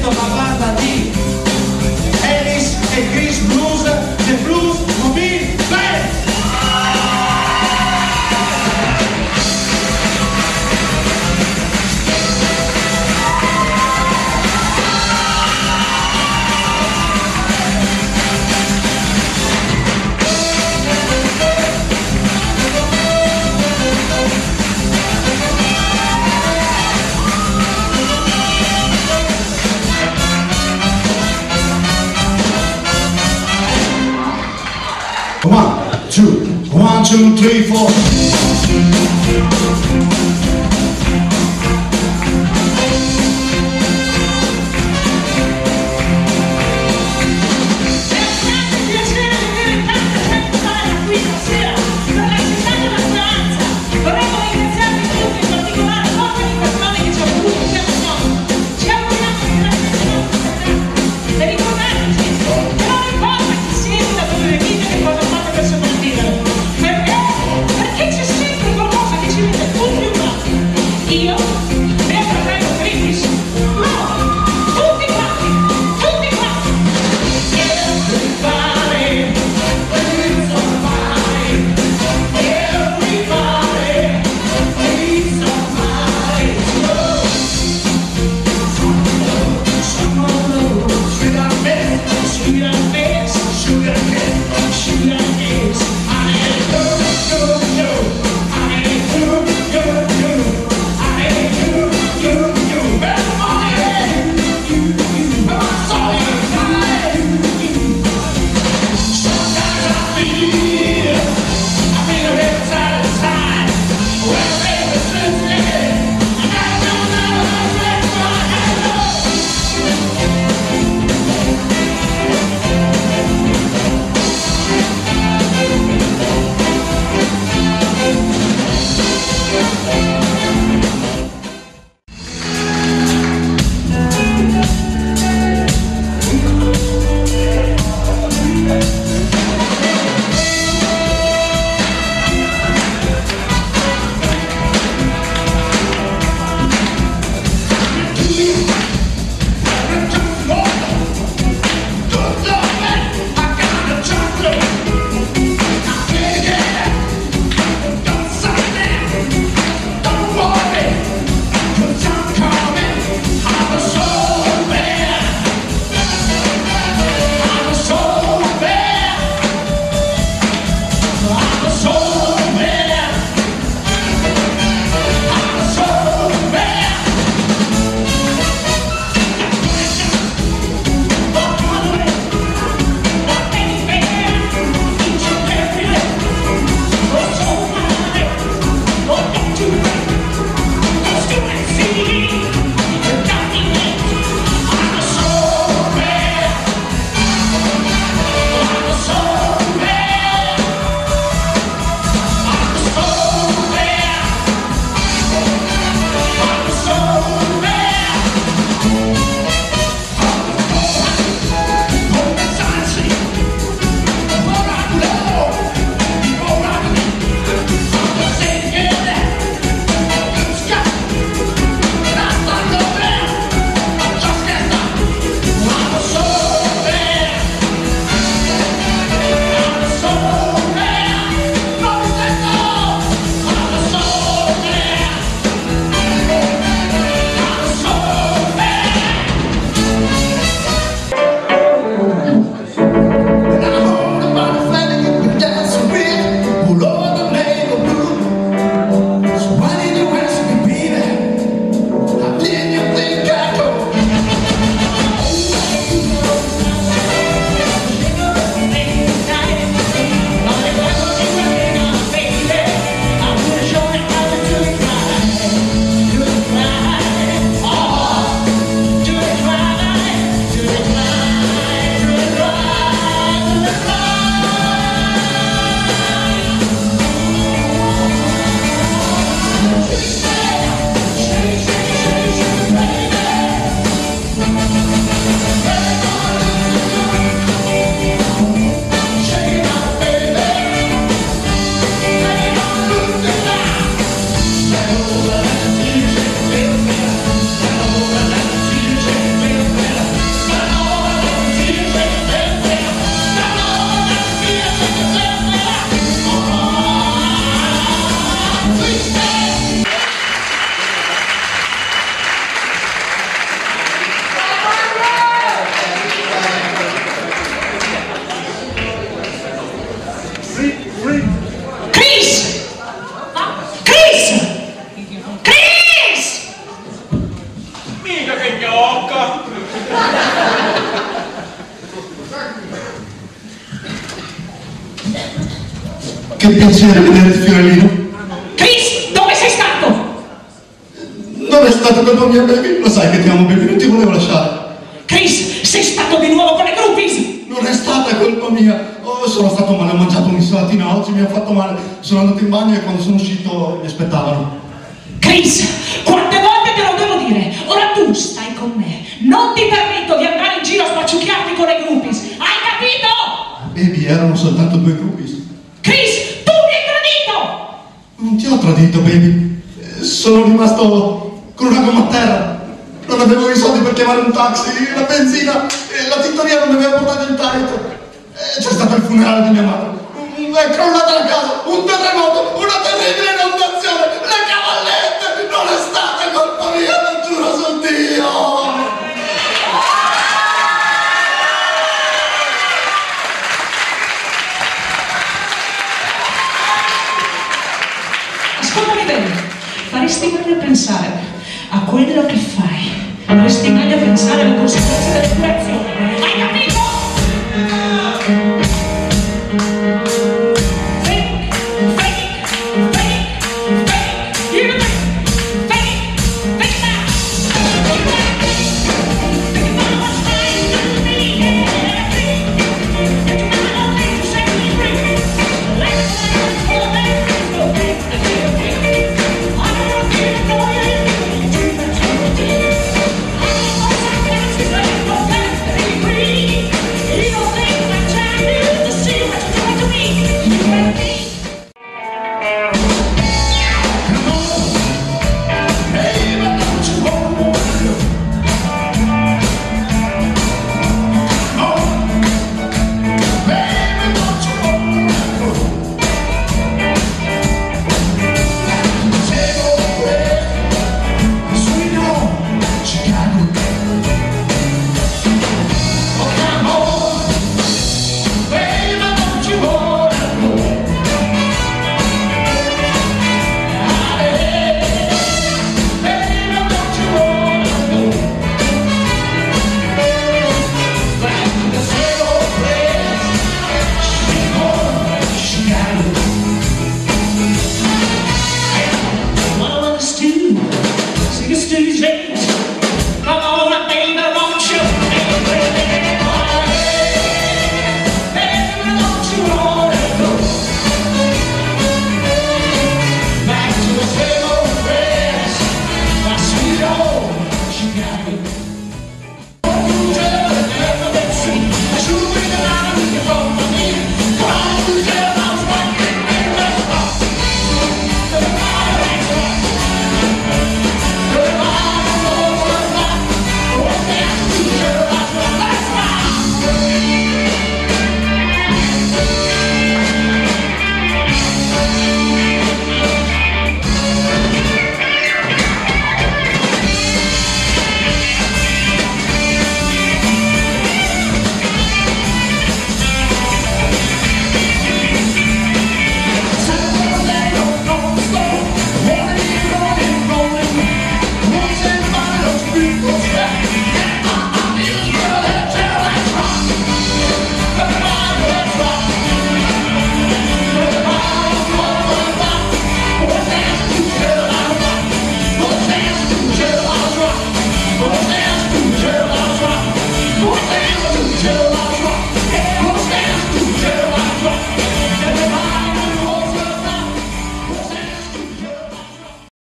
ascolto la banda di Ellis e Chris Blues, The Bluesmobile Band. One, two, three, four. Perché c'è sempre qualcosa che ci mette tutti un Che piacere vedere il fiorellino. Chris, dove sei stato? Non è stato colpa mia, baby. Lo sai che ti amo, baby, non ti volevo lasciare. Chris, sei stato di nuovo con le groupies? Non è stata colpa mia. Oh, sono stato male, ho mangiato un'insalatina oggi, mi ha fatto male. Sono andato in bagno e quando sono uscito mi aspettavano. Chris, quante volte te lo devo dire? Ora tu stai con me. Non ti permetto di andare in giro a spacciucchiarti con le groupies. Hai capito? Baby, erano soltanto 2 groupies. Chris, tu mi hai tradito! Non ti ho tradito, baby. Sono rimasto con una gomma a terra. Non avevo i soldi per chiamare un taxi, la benzina, e la tintoria non mi aveva portato il taglio. C'è stato il funerale di mia madre. È crollata la casa, un terremoto, una terribile inondazione, le cavallette! Non è stata colpa mia, lo giuro su Dio! Ascoltami bene, faresti meglio a pensare a quello che fai. Faresti meglio a pensare alle conseguenze delle tue azioni. Hai capito? People